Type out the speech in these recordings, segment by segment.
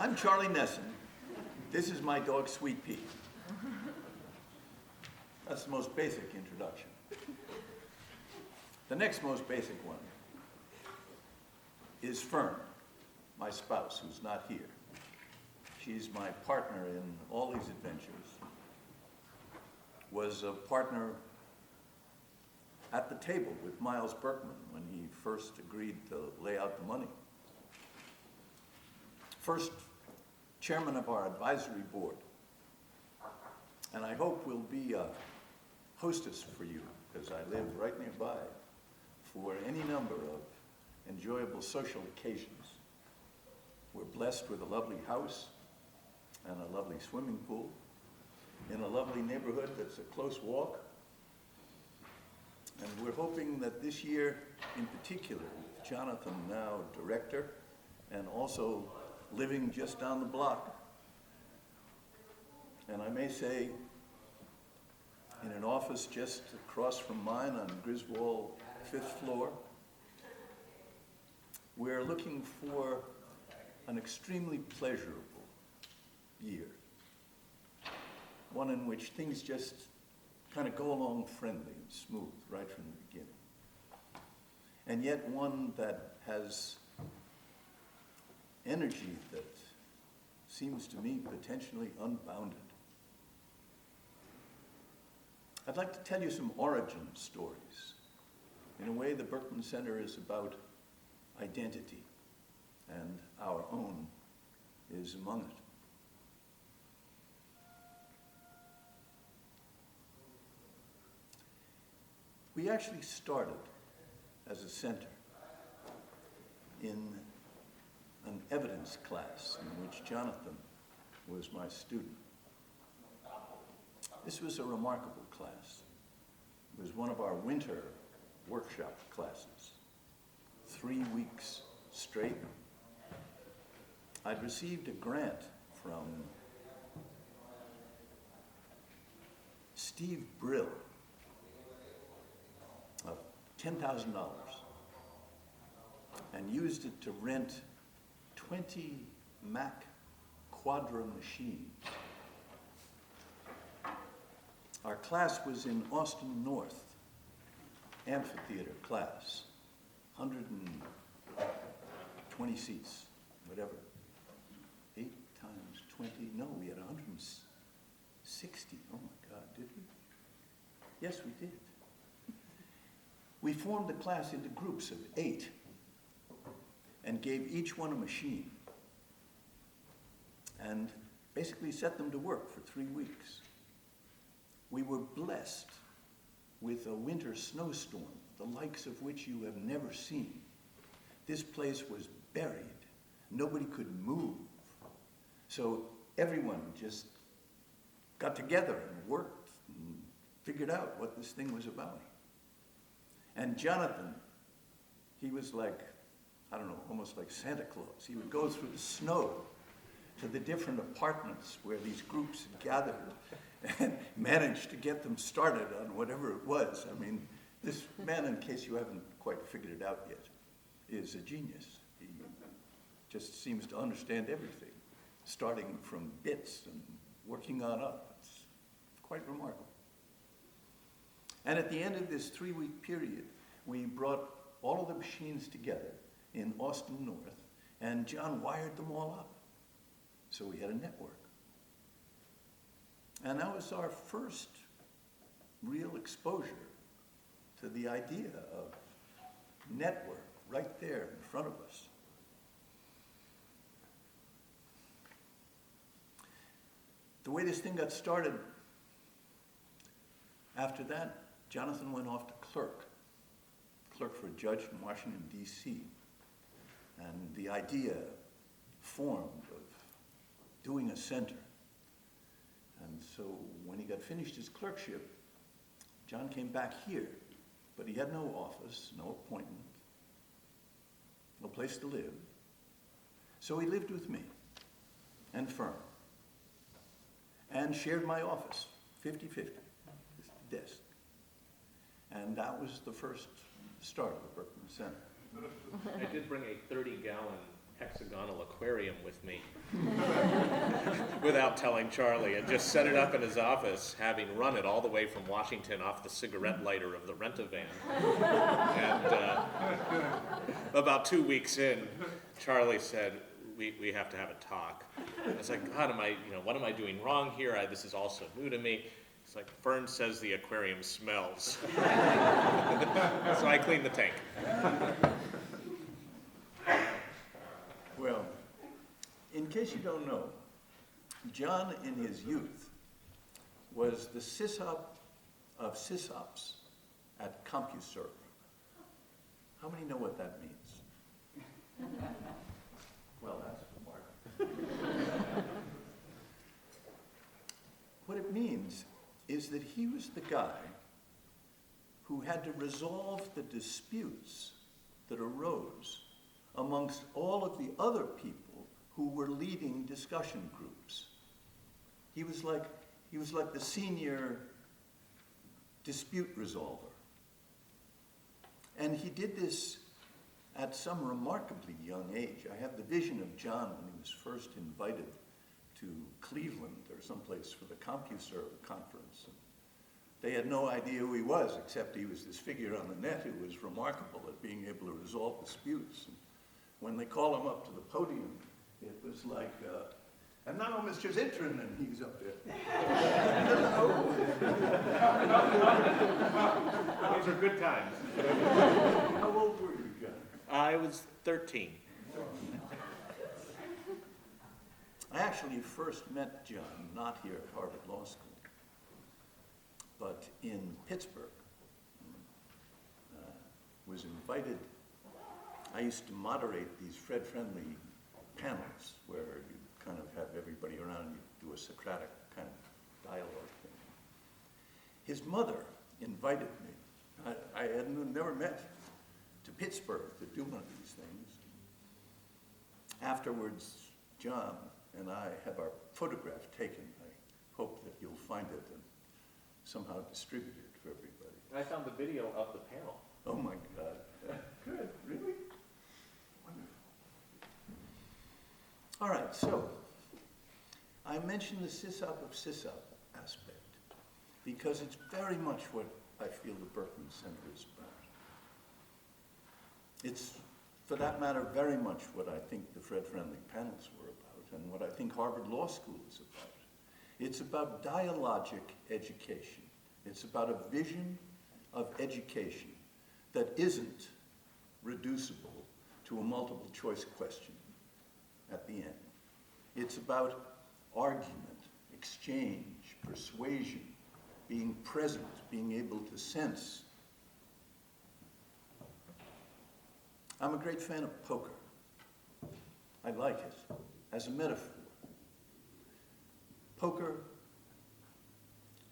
I'm Charlie Nesson. This is my dog, Sweet Pea. That's the most basic introduction. The next most basic one is Fern, my spouse, who's not here. She's my partner in all these adventures. Was a partner at the table with Miles Berkman when he first agreed to lay out the money. First chairman of our advisory board. And I hope we'll be a hostess for you, because I live right nearby, for any number of enjoyable social occasions. We're blessed with a lovely house and a lovely swimming pool in a lovely neighborhood that's a close walk. And we're hoping that this year in particular, with Jonathan now director and also living just down the block, and I may say in an office just across from mine on Griswold 5th floor, we're looking for an extremely pleasurable year. One in which things just kind of go along friendly and smooth right from the beginning. And yet one that has energy that seems to me potentially unbounded. I'd like to tell you some origin stories. In a way, the Berkman Center is about identity, and our own is among it. We actually started as a center in an evidence class in which Jonathan was my student. This was a remarkable class. It was one of our winter workshop classes, 3 weeks straight. I'd received a grant from Steve Brill of $10,000 and used it to rent 20 Mac Quadra machines. Our class was in Austin North, amphitheater class, 120 seats, whatever. 8 times 20, no, we had 160. Oh my God, did we? Yes, we did. We formed the class into groups of 8 and gave each one a machine and basically set them to work for 3 weeks. We were blessed with a winter snowstorm, the likes of which you have never seen. This place was buried. Nobody could move. So everyone just got together and worked and figured out what this thing was about. And Jonathan, he was like, I don't know, almost like Santa Claus. He would go through the snow to the different apartments where these groups had gathered and managed to get them started on whatever it was. I mean, this man, in case you haven't quite figured it out yet, is a genius. He just seems to understand everything, starting from bits and working on up. It's quite remarkable. And at the end of this 3-week period, we brought all of the machines together in Austin North, and John wired them all up. So we had a network. And that was our first real exposure to the idea of network right there in front of us. The way this thing got started, after that, Jonathan went off to clerk for a judge in Washington, D.C. And the idea formed of doing a center. And so when he got finished his clerkship, John came back here, but he had no office, no appointment, no place to live. So he lived with me and Fern and shared my office, 50-50, this desk. And that was the first start of the Berkman Center. I did bring a 30-gallon hexagonal aquarium with me without telling Charlie, and just set it up in his office, having run it all the way from Washington off the cigarette lighter of the rent-a-van. And about 2 weeks in, Charlie said, we have to have a talk. I was like, God, what am I doing wrong here? This is all so new to me. It's like, Fern says the aquarium smells. So I cleaned the tank. Well, in case you don't know, John in his youth was the sysop of sysops at CompuServe. How many know what that means? Well, that's remarkable. What it means is that he was the guy who had to resolve the disputes that arose amongst all of the other people who were leading discussion groups. He was like the senior dispute resolver. And he did this at some remarkably young age. I have the vision of John when he was first invited to Cleveland or someplace for the CompuServe conference. They had no idea who he was, except he was this figure on the net who was remarkable at being able to resolve disputes. And when they call him up to the podium, it was like, and now Mr. Zittrain, and he's up there. Hello. Those are good times. How old were you, John? I was 13. I actually first met John not here at Harvard Law School, but in Pittsburgh. Was invited. I used to moderate these Fred-friendly panels where you kind of have everybody around and you do a Socratic kind of dialogue thing. His mother invited me. I had never met, to Pittsburgh to do one of these things. Afterwards, John and I have our photograph taken. I hope that you'll find it and somehow distribute it for everybody. I found the video of the panel. Oh my God. Good, really? Wonderful. All right, so I mentioned the sysop of sysop aspect because it's very much what I feel the Berkman Center is about. It's, for that matter, very much what I think the Fred-friendly panels were about and what I think Harvard Law School is about. It's about dialogic education. It's about a vision of education that isn't reducible to a multiple choice question at the end. It's about argument, exchange, persuasion, being present, being able to sense. I'm a great fan of poker. I like it as a metaphor. Poker,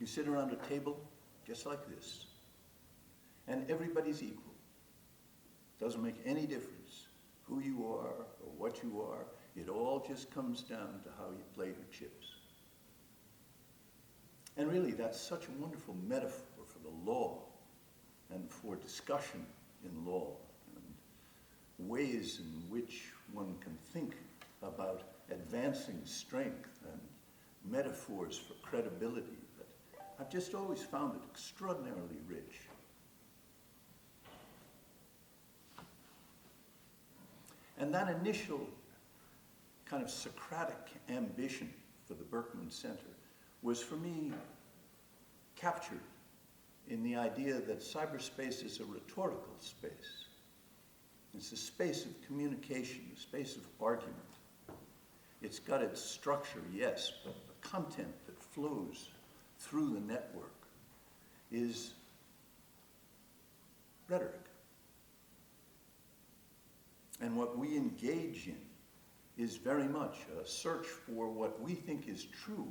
you sit around a table just like this, and everybody's equal. Doesn't make any difference who you are or what you are. It all just comes down to how you play your chips. And really, that's such a wonderful metaphor for the law and for discussion in law and ways in which one can think about advancing strength and metaphors for credibility that I've just always found it extraordinarily rich. And that initial kind of Socratic ambition for the Berkman Center was, for me, captured in the idea that cyberspace is a rhetorical space. It's a space of communication, a space of argument. It's got its structure, yes, but the content that flows through the network is rhetoric. And what we engage in is very much a search for what we think is true,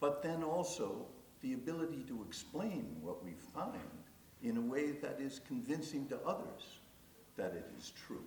but then also the ability to explain what we find in a way that is convincing to others that it is true.